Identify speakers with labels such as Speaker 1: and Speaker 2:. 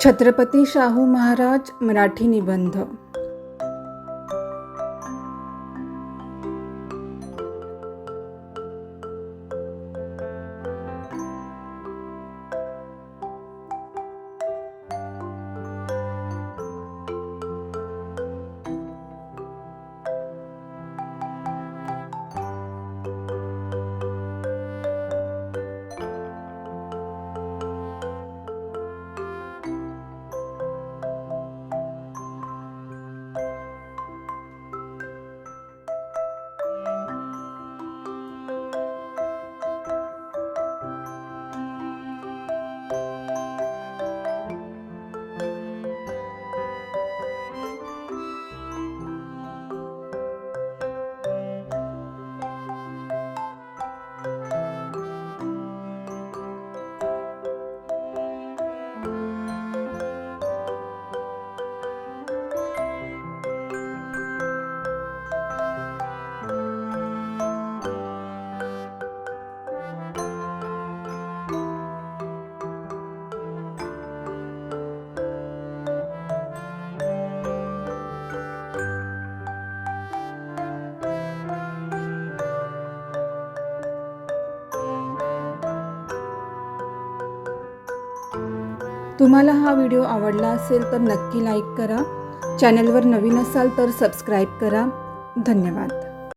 Speaker 1: छत्रपती शाहू महाराज मराठी निबंध। तुम्हाला हा व्हिडिओ आवडला असेल तर नक्की लाईक करा. चॅनलवर नवीन असाल तर सबस्क्राईब करा. धन्यवाद.